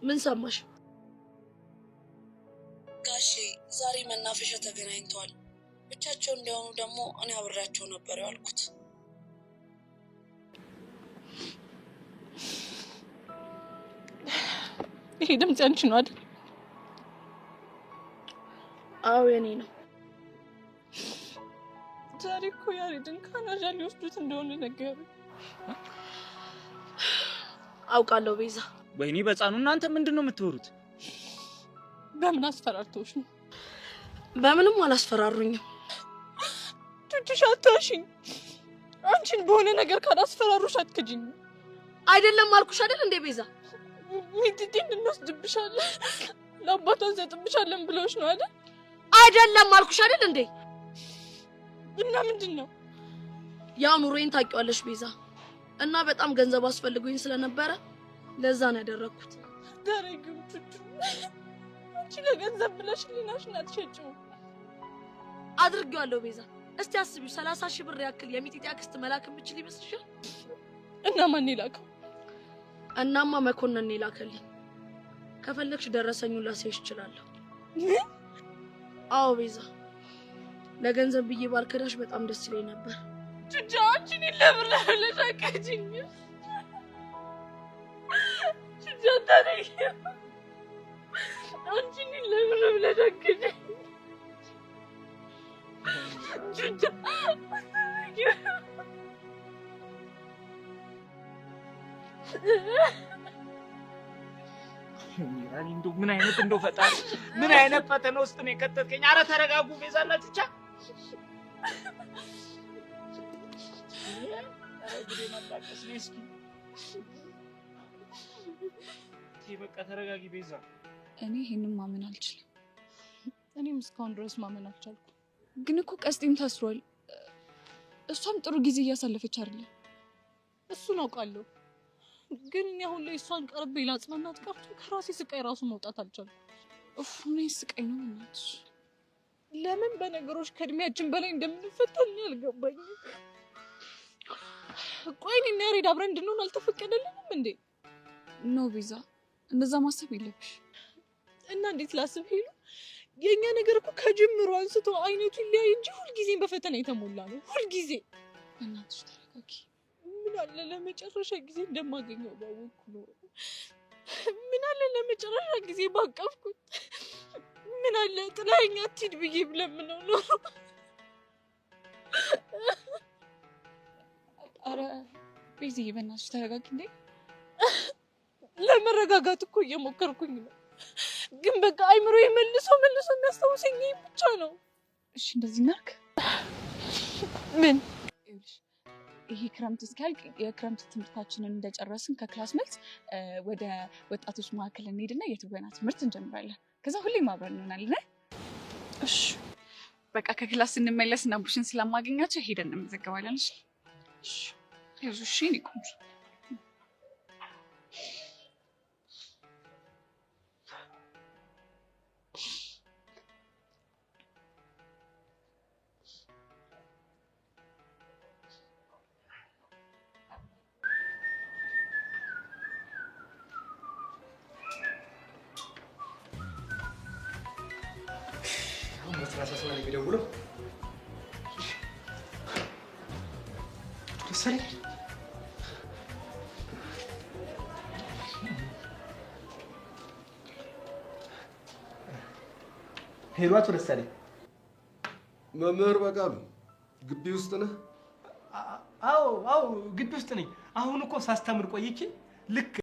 ምን ሰማሽ? ጋሼ ዛሬ መናፈሻ ተገናኝተዋል። ብቻቸው እንደሆኑ ደግሞ እኔ አብሬያቸው ነበር ያልኩት። ይሄ ድምጽ አንቺ ነው አይደል? አዎ የኔ ነው። ዛሬ እኮ ያሬድን ካናዳ ሊወስዱት እንደሆነ ነገሩ። አውቃለሁ ቤዛ። ወይኔ በጻኑ እናንተ ምንድነው የምትወሩት? በምን አስፈራርተውሽ ነው? በምንም አላስፈራሩኝም። ትሻታሽኝ አንቺን በሆነ ነገር ካላስፈራሩሽ አትከጂኝ። አይደለም አልኩሽ አይደል እንዴ ቤዛ? ሚጥጥን እንወስድብሻለን ለአባቷን ሰጥብሻለን ብለውሽ ነው አይደል? አይደለም አልኩሽ አይደል እንዴ? እና ምንድነው? ያው ኑሮዬን ታውቂዋለሽ ቤዛ። እና በጣም ገንዘብ አስፈልጎኝ ስለነበረ ለዛ ነው ያደረኩት። ታረጊው ትቱ አንቺ ለገንዘብ ብለሽ ሊናሽን አትሸጪው። አድርጌዋለሁ ቤዛ። እስቲ አስቢው 30,000 ብር ያክል የሚጢጢ አክስት መላክ ብችል ይመስልሻል? እና ማን ይላከው? እናማ መኮንን ይላከልኝ። ከፈለግሽ ደረሰኙን ላሳይሽ እችላለሁ። አዎ ቤዛ፣ ለገንዘብ ብዬ ባልከዳሽ በጣም ደስ ይለኝ ነበር። ጃንቺን ለብለለታከጂኝ ጃንታሪ አንቺን ለብለለታከጂኝ ጃ እንዴ ምን አይነት እንደው ፈጣሪ ምን አይነት ፈተና ውስጥ ነው የከተተኝ? አረ ተረጋጉ ቤዛና ትቻ ጉዴ ማጣቀስ ነስኪ በቃ ተረጋጊ ቤዛ። እኔ ይሄንን ማመን አልችልም። እኔም እስካሁን ድረስ ማመን አልቻልኩም። ግን እኮ ቀስጤም ታስሯል። እሷም ጥሩ ጊዜ እያሳለፈች አይደለም። እሱን አውቃለሁ። ግን እኔ አሁን ላይ እሷን ቀርቤ ላጽናናት ቀርቶ ከራሴ ስቃይ ራሱ መውጣት አልቻልኩም። ምን ስቃይ ነው እናትሽ? ለምን በነገሮች ከእድሜያችን በላይ እንደምንፈተን አልገባኝም። ቆይ እኔና ያሬድ አብረን እንድንሆን አልተፈቀደልንም እንዴ? ኖ ቤዛ፣ እንደዛ ማሰብ የለብሽ። እና እንዴት ላስብ ሄሉ? የኛ ነገር እኮ ከጅምሩ አንስቶ አይነቱ ይለያይ እንጂ ሁልጊዜም በፈተና የተሞላ ነው። ሁልጊዜ። እናትሽ ተረጋጊ። ምን አለ ለመጨረሻ ጊዜ እንደማገኘው ባወቅኩ ነው። ምን አለ ለመጨረሻ ጊዜ ባቀፍኩት። ምን አለ ጥላኸኝ አትሂድ ብዬ ብለምነው ነው። አረ ቤዛዬ በእናትሽ ተረጋጊ እንዴ። ለመረጋጋት እኮ እየሞከርኩኝ ነው። ግን በቃ አይምሮዬ መልሶ የሚያስታውሰኝ ብቻ ነው። እሺ እንደዚህ እናድርግ። ምን? ይሄ ክረምት እስኪያልቅ የክረምት ትምህርታችንን እንደጨረስን ከክላስ መልስ ወደ ወጣቶች ማዕከል እንሄድና የትወና ትምህርት እንጀምራለን። ከዛ ሁሌም አብረን እንሆናለን። እሺ በቃ ከክላስ እንመለስ እና ቡሽን ስለማገኛቸው ሄደን እንመዘገባለን። እሺ እሺ ይዙሽ ይቆም። Rasanya di video dulu. Sorry. ሄሎ አቶ ደሳለኝ። መምህር በቃሉ ግቢ ውስጥ ነህ? አዎ ግቢ ውስጥ ነኝ። አሁን እኮ ሳስተምር ቆይቼ ልክ